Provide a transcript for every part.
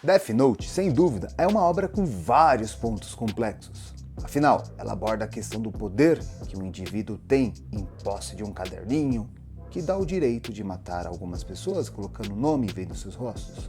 Death Note, sem dúvida, é uma obra com vários pontos complexos. Afinal, ela aborda a questão do poder que um indivíduo tem em posse de um caderninho, que dá o direito de matar algumas pessoas colocando o nome e vendo seus rostos.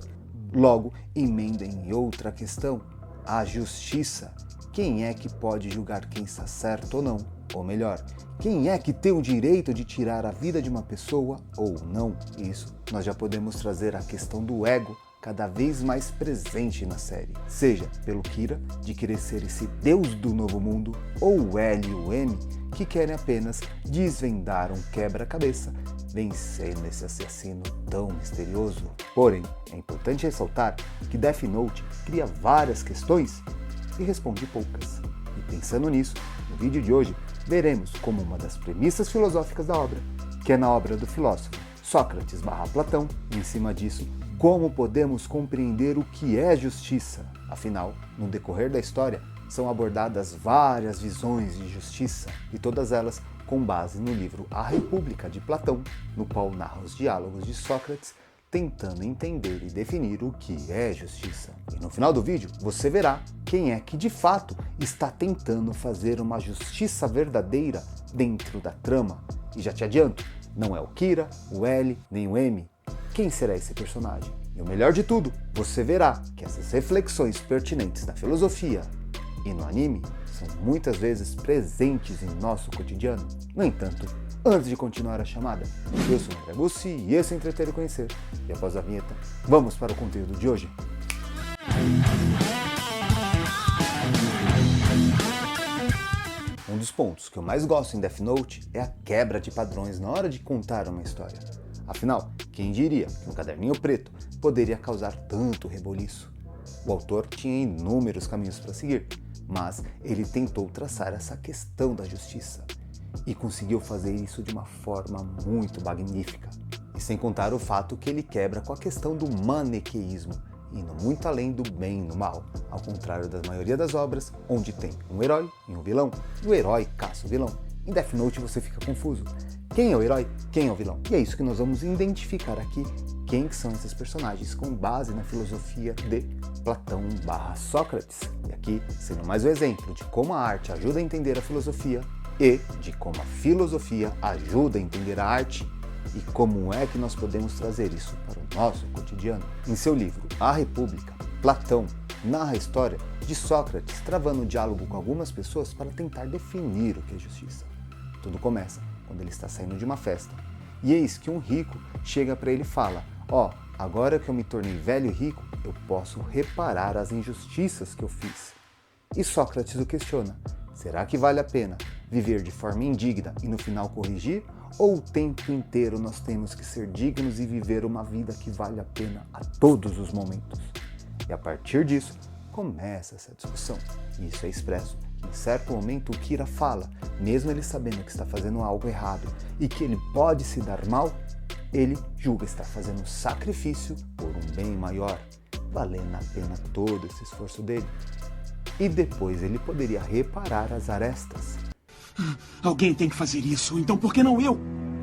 Logo, emenda em outra questão, a justiça. Quem é que pode julgar quem está certo ou não? Ou melhor, quem é que tem o direito de tirar a vida de uma pessoa ou não? Isso nós já podemos trazer a questão do ego cada vez mais presente na série. Seja pelo Kira, de querer ser esse deus do novo mundo, ou o L e o M, que querem apenas desvendar um quebra-cabeça, vencendo esse assassino tão misterioso. Porém, é importante ressaltar que Death Note cria várias questões e responde poucas. E pensando nisso, no vídeo de hoje, veremos como uma das premissas filosóficas da obra, que é na obra do filósofo Sócrates / Platão, e em cima disso, como podemos compreender o que é justiça. Afinal, no decorrer da história, são abordadas várias visões de justiça, e todas elas com base no livro A República de Platão, no qual narra os diálogos de Sócrates, tentando entender e definir o que é justiça. E no final do vídeo, você verá quem é que de fato está tentando fazer uma justiça verdadeira dentro da trama. E já te adianto, não é o Kira, o L, nem o M. Quem será esse personagem? E o melhor de tudo, você verá que essas reflexões pertinentes na filosofia e no anime são muitas vezes presentes em nosso cotidiano. No entanto, antes de continuar a chamada, eu sou o André Bussi e esse é Entreter e Conhecer. E após a vinheta, vamos para o conteúdo de hoje. Um dos pontos que eu mais gosto em Death Note é a quebra de padrões na hora de contar uma história. Afinal, quem diria que um caderninho preto poderia causar tanto reboliço? O autor tinha inúmeros caminhos para seguir, mas ele tentou traçar essa questão da justiça e conseguiu fazer isso de uma forma muito magnífica. E sem contar o fato que ele quebra com a questão do maniqueísmo, indo muito além do bem e do mal, ao contrário da maioria das obras, onde tem um herói e um vilão, e o herói caça o vilão. Em Death Note você fica confuso. Quem é o herói? Quem é o vilão? E é isso que nós vamos identificar aqui, quem são esses personagens com base na filosofia de Platão / Sócrates. E aqui, sendo mais um exemplo de como a arte ajuda a entender a filosofia e de como a filosofia ajuda a entender a arte e como é que nós podemos trazer isso para o nosso cotidiano. Em seu livro A República, Platão narra a história de Sócrates travando um diálogo com algumas pessoas para tentar definir o que é justiça. Tudo começa quando ele está saindo de uma festa, e eis que um rico chega para ele e fala: agora que eu me tornei velho e rico, eu posso reparar as injustiças que eu fiz. E Sócrates o questiona: será que vale a pena viver de forma indigna e no final corrigir? Ou o tempo inteiro nós temos que ser dignos e viver uma vida que vale a pena a todos os momentos? E a partir disso, começa essa discussão. E isso é expresso que em certo momento o Kira fala, mesmo ele sabendo que está fazendo algo errado e que ele pode se dar mal, ele julga estar fazendo um sacrifício por um bem maior, valendo a pena todo esse esforço dele. E depois ele poderia reparar as arestas. Alguém tem que fazer isso, então por que não eu?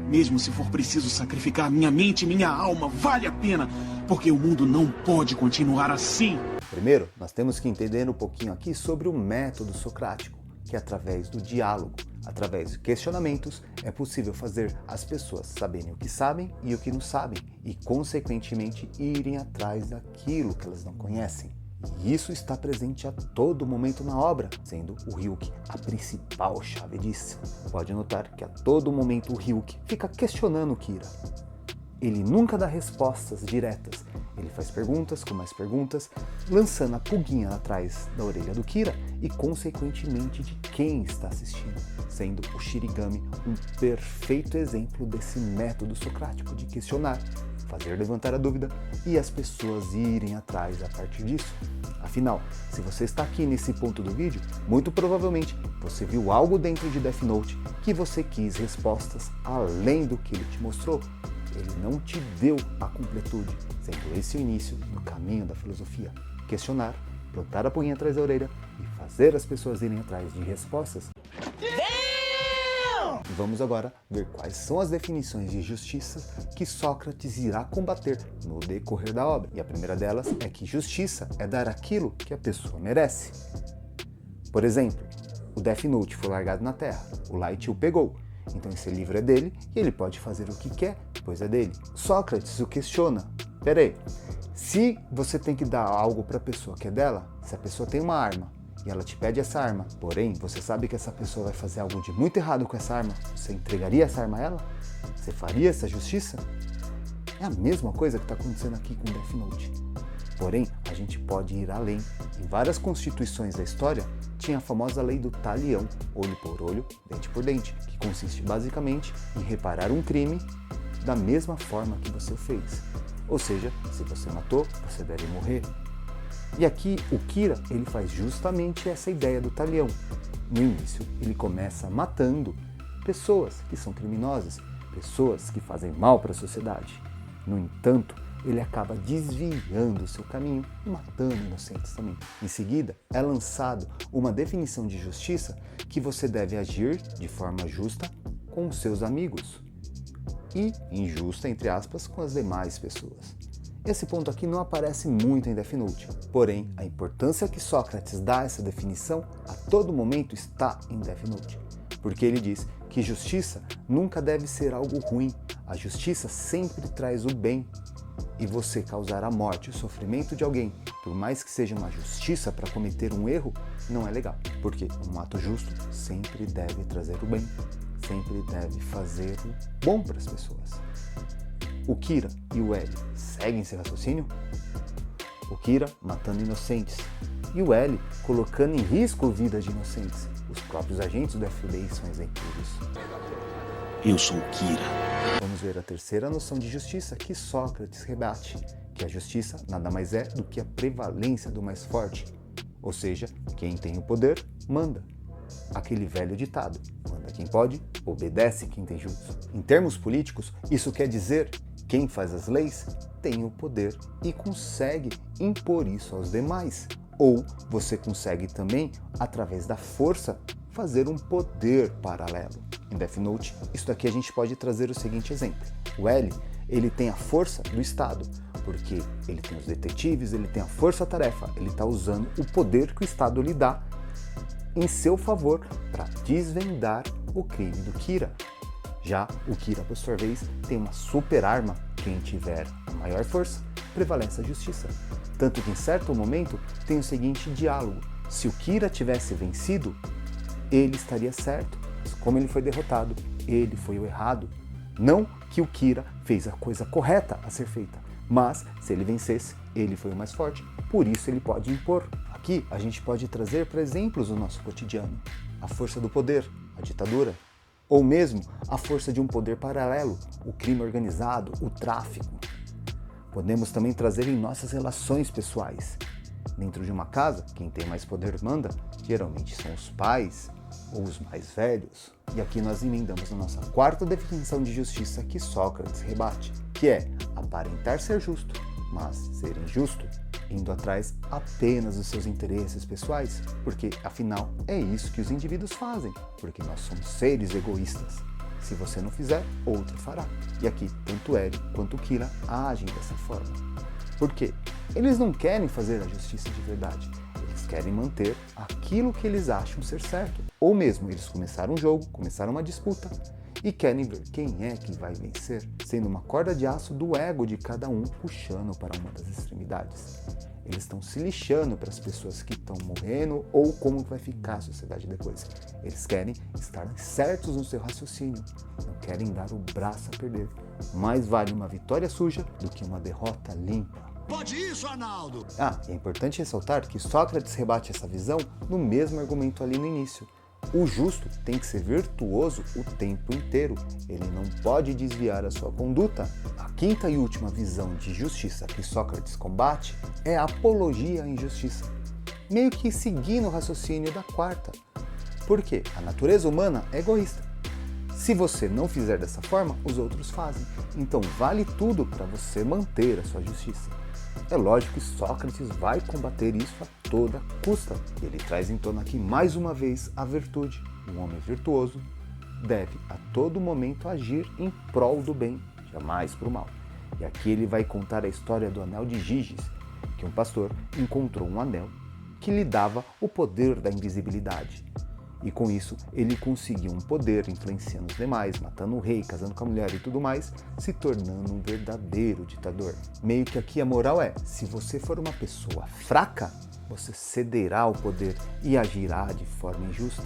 Mesmo se for preciso sacrificar minha mente e minha alma, vale a pena, porque o mundo não pode continuar assim. Primeiro, nós temos que entender um pouquinho aqui sobre o método socrático, que através do diálogo, através de questionamentos, é possível fazer as pessoas saberem o que sabem e o que não sabem, e consequentemente irem atrás daquilo que elas não conhecem. E isso está presente a todo momento na obra, sendo o Ryuki a principal chave disso. Pode notar que a todo momento o Ryuki fica questionando o Kira. Ele nunca dá respostas diretas, ele faz perguntas com mais perguntas, lançando a pulguinha atrás da orelha do Kira e consequentemente de quem está assistindo, sendo o Shinigami um perfeito exemplo desse método socrático de questionar, fazer levantar a dúvida e as pessoas irem atrás a partir disso. Afinal, se você está aqui nesse ponto do vídeo, muito provavelmente você viu algo dentro de Death Note que você quis respostas além do que ele te mostrou. Ele não te deu a completude, sendo esse o início do caminho da filosofia. Questionar, plantar a pulguinha atrás da orelha e fazer as pessoas irem atrás de respostas. E vamos agora ver quais são as definições de justiça que Sócrates irá combater no decorrer da obra. E a primeira delas é que justiça é dar aquilo que a pessoa merece. Por exemplo, o Death Note foi largado na Terra, o Light o pegou. Então esse livro é dele e ele pode fazer o que quer, pois é dele. Sócrates o questiona. Peraí, se você tem que dar algo para a pessoa que é dela, se a pessoa tem uma arma e ela te pede essa arma, porém você sabe que essa pessoa vai fazer algo de muito errado com essa arma, você entregaria essa arma a ela? Você faria essa justiça? É a mesma coisa que está acontecendo aqui com Death Note. Porém, a gente pode ir além. Em várias constituições da história, tinha a famosa lei do talião, olho por olho, dente por dente, que consiste basicamente em reparar um crime da mesma forma que você o fez. Ou seja, se você matou, você deve morrer. E aqui o Kira ele faz justamente essa ideia do talião. No início, ele começa matando pessoas que são criminosas, pessoas que fazem mal para a sociedade. No entanto, ele acaba desviando o seu caminho e matando inocentes também. Em seguida, é lançado uma definição de justiça que você deve agir de forma justa com os seus amigos e injusta, entre aspas, com as demais pessoas. Esse ponto aqui não aparece muito em Death Note, porém, a importância que Sócrates dá a essa definição a todo momento está em Death Note, porque ele diz que justiça nunca deve ser algo ruim, a justiça sempre traz o bem. E você causar a morte, o sofrimento de alguém, por mais que seja uma justiça para cometer um erro, não é legal. Porque um ato justo sempre deve trazer o bem, sempre deve fazer o bom para as pessoas. O Kira e o L seguem esse raciocínio? O Kira matando inocentes e o L colocando em risco a vida de inocentes. Os próprios agentes do FBI são exemplos disso. Eu sou o Kira. Vamos ver a terceira noção de justiça que Sócrates rebate, que a justiça nada mais é do que a prevalência do mais forte, ou seja, quem tem o poder manda. Aquele velho ditado, manda quem pode, obedece quem tem juízo. Em termos políticos, isso quer dizer quem faz as leis tem o poder e consegue impor isso aos demais. Ou você consegue também, através da força, fazer um poder paralelo. Em Death Note, isso daqui a gente pode trazer o seguinte exemplo. O L, ele tem a força do Estado, porque ele tem os detetives, ele tem a força-tarefa, ele está usando o poder que o Estado lhe dá em seu favor para desvendar o crime do Kira. Já o Kira, por sua vez, tem uma super arma. Quem tiver a maior força, prevalece a justiça. Tanto que em certo momento tem o seguinte diálogo. Se o Kira tivesse vencido, ele estaria certo. Mas como ele foi derrotado, ele foi o errado. Não que o Kira fez a coisa correta a ser feita, mas se ele vencesse, ele foi o mais forte. Por isso ele pode impor. Aqui a gente pode trazer para exemplos do nosso cotidiano. A força do poder, a ditadura. Ou mesmo a força de um poder paralelo, o crime organizado, o tráfico. Podemos também trazer em nossas relações pessoais. Dentro de uma casa, quem tem mais poder manda, geralmente são os pais ou os mais velhos. E aqui nós emendamos a nossa quarta definição de justiça que Sócrates rebate, que é aparentar ser justo, mas ser injusto, indo atrás apenas dos seus interesses pessoais, porque afinal é isso que os indivíduos fazem, porque nós somos seres egoístas. Se você não fizer, outro fará. E aqui, tanto Eri quanto Kira agem dessa forma. Por quê? Eles não querem fazer a justiça de verdade. Eles querem manter aquilo que eles acham ser certo. Ou mesmo, eles começaram um jogo, começaram uma disputa e querem ver quem é que vai vencer, sendo uma corda de aço do ego de cada um puxando para uma das extremidades. Eles estão se lixando para as pessoas que estão morrendo ou como vai ficar a sociedade depois. Eles querem estar certos no seu raciocínio, não querem dar o braço a perder. Mais vale uma vitória suja do que uma derrota limpa. Pode isso, Arnaldo! E é importante ressaltar que Sócrates rebate essa visão no mesmo argumento ali no início. O justo tem que ser virtuoso o tempo inteiro, ele não pode desviar a sua conduta. A quinta e última visão de justiça que Sócrates combate é a apologia à injustiça, meio que seguindo o raciocínio da quarta. Porque a natureza humana é egoísta. Se você não fizer dessa forma, os outros fazem. Então vale tudo para você manter a sua justiça. É lógico que Sócrates vai combater isso a toda custa. Ele traz em tona aqui mais uma vez a virtude. Um homem virtuoso deve a todo momento agir em prol do bem, jamais para o mal. E aqui ele vai contar a história do Anel de Giges, que um pastor encontrou um anel que lhe dava o poder da invisibilidade. E com isso ele conseguiu um poder influenciando os demais, matando o rei, casando com a mulher e tudo mais, se tornando um verdadeiro ditador. Meio que aqui a moral é, se você for uma pessoa fraca, você cederá ao poder e agirá de forma injusta,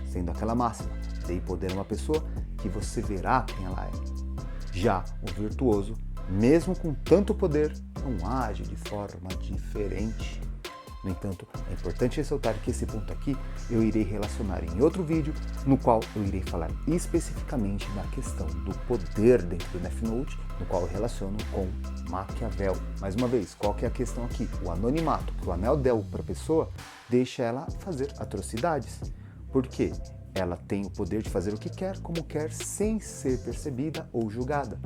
sendo aquela máxima, dei poder a uma pessoa que você verá quem ela é. Já o virtuoso, mesmo com tanto poder, não age de forma diferente. No entanto, é importante ressaltar que esse ponto aqui eu irei relacionar em outro vídeo, no qual eu irei falar especificamente da questão do poder dentro do Death Note, no qual eu relaciono com Maquiavel. Mais uma vez, qual que é a questão aqui? O anonimato que o anel deu para a pessoa deixa ela fazer atrocidades. Por quê? Ela tem o poder de fazer o que quer, como quer, sem ser percebida ou julgada.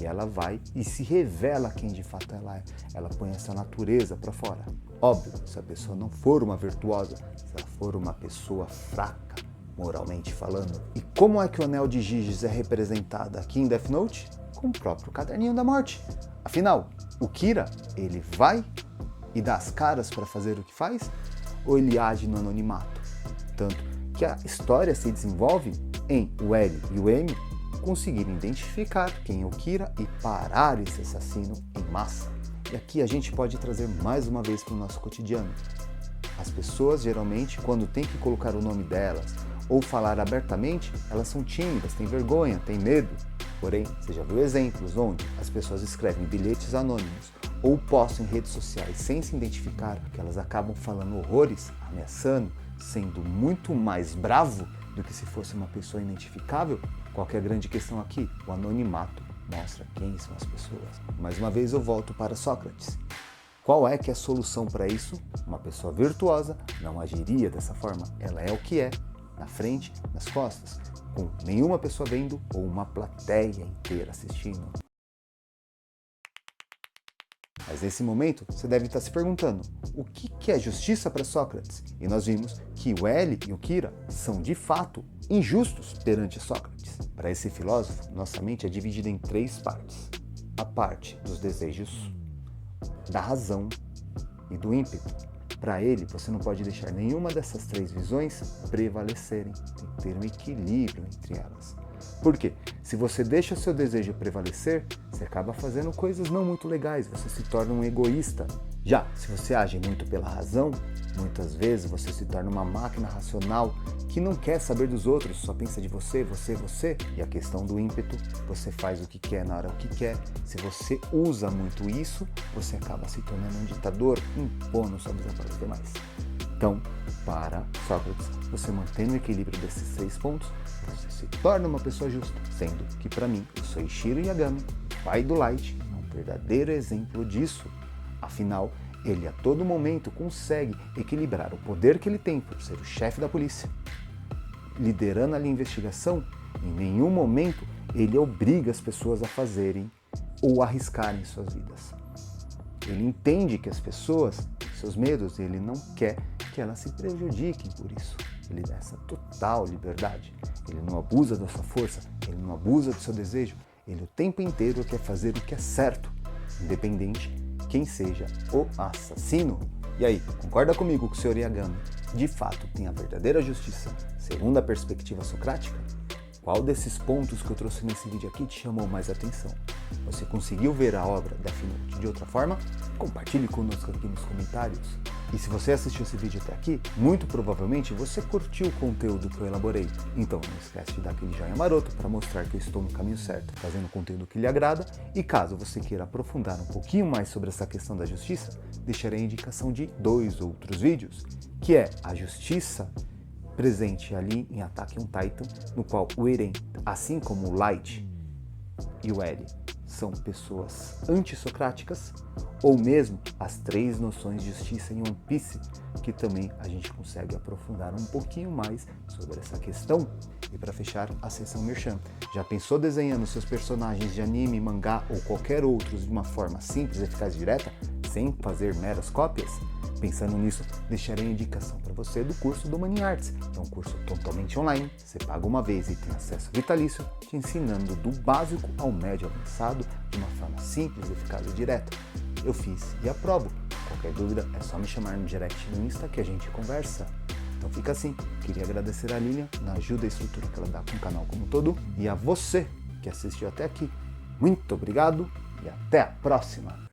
E ela vai e se revela quem de fato ela é. Ela põe essa natureza para fora. Óbvio, se a pessoa não for uma virtuosa, se ela for uma pessoa fraca, moralmente falando. E como é que o Anel de Giges é representado aqui em Death Note? Com o próprio Caderninho da Morte. Afinal, o Kira, ele vai e dá as caras para fazer o que faz? Ou ele age no anonimato? Tanto que a história se desenvolve em o L e o M conseguirem identificar quem é o Kira e parar esse assassino em massa. E aqui a gente pode trazer mais uma vez para o nosso cotidiano. As pessoas geralmente, quando tem que colocar o nome delas ou falar abertamente, elas são tímidas, têm vergonha, têm medo. Porém, você já viu exemplos onde as pessoas escrevem bilhetes anônimos ou postam em redes sociais sem se identificar, que elas acabam falando horrores, ameaçando, sendo muito mais bravo do que se fosse uma pessoa identificável? Qual que é a grande questão aqui? O anonimato mostra quem são as pessoas. Mais uma vez eu volto para Sócrates. Qual é que é a solução para isso? Uma pessoa virtuosa não agiria dessa forma. Ela é o que é, na frente, nas costas, com nenhuma pessoa vendo ou uma plateia inteira assistindo. Mas nesse momento, você deve estar se perguntando, o que é justiça para Sócrates? E nós vimos que o L e o Kira são, de fato, injustos perante Sócrates. Para esse filósofo, nossa mente é dividida em 3 partes. A parte dos desejos, da razão e do ímpeto. Para ele, você não pode deixar nenhuma dessas 3 visões prevalecerem. Tem que ter um equilíbrio entre elas. Por quê? Se você deixa o seu desejo prevalecer, você acaba fazendo coisas não muito legais, você se torna um egoísta. Já, se você age muito pela razão, muitas vezes você se torna uma máquina racional que não quer saber dos outros, só pensa de você, você, você. E a questão do ímpeto, você faz o que quer na hora que quer. Se você usa muito isso, você acaba se tornando um ditador, impondo sua visão para os demais. Então, para Sócrates, você mantendo o equilíbrio desses 3 pontos, você se torna uma pessoa justa. Sendo que, para mim, o Soichiro Yagami, pai do Light, é um verdadeiro exemplo disso. Afinal, ele a todo momento consegue equilibrar o poder que ele tem por ser o chefe da polícia, liderando ali a investigação. Em nenhum momento ele obriga as pessoas a fazerem ou arriscarem suas vidas. Ele entende que as pessoas, seus medos, ele não quer que elas se prejudiquem por isso. Ele dá essa total liberdade. Ele não abusa da sua força, ele não abusa do seu desejo. Ele o tempo inteiro quer fazer o que é certo, independente quem seja o assassino. E aí, concorda comigo que o Sr. Yagami de fato tem a verdadeira justiça, segundo a perspectiva socrática? Qual desses pontos que eu trouxe nesse vídeo aqui te chamou mais atenção? Você conseguiu ver a obra Death Note de outra forma? Compartilhe conosco aqui nos comentários. E se você assistiu esse vídeo até aqui, muito provavelmente você curtiu o conteúdo que eu elaborei. Então não esquece de dar aquele joinha maroto para mostrar que eu estou no caminho certo, fazendo conteúdo que lhe agrada. E caso você queira aprofundar um pouquinho mais sobre essa questão da justiça, deixarei a indicação de 2 outros vídeos, que é a justiça presente ali em Attack on Titan, no qual o Eren, assim como o Light e o L, são pessoas antissocráticas, ou mesmo as 3 noções de justiça em One Piece, que também a gente consegue aprofundar um pouquinho mais sobre essa questão. E para fechar, a seção Merchan. Já pensou desenhando seus personagens de anime, mangá ou qualquer outro de uma forma simples, eficaz e direta? sem fazer meras cópias? Pensando nisso, deixarei a indicação para você do curso do Money Arts, que é um curso totalmente online. Você paga uma vez e tem acesso vitalício, te ensinando do básico ao médio avançado de uma forma simples, eficaz e direta. Eu fiz e aprovo. Qualquer dúvida é só me chamar no direct no Insta que a gente conversa. Então fica assim, queria agradecer a Lilian na ajuda e estrutura que ela dá com o canal como um todo, e a você que assistiu até aqui. Muito obrigado e até a próxima!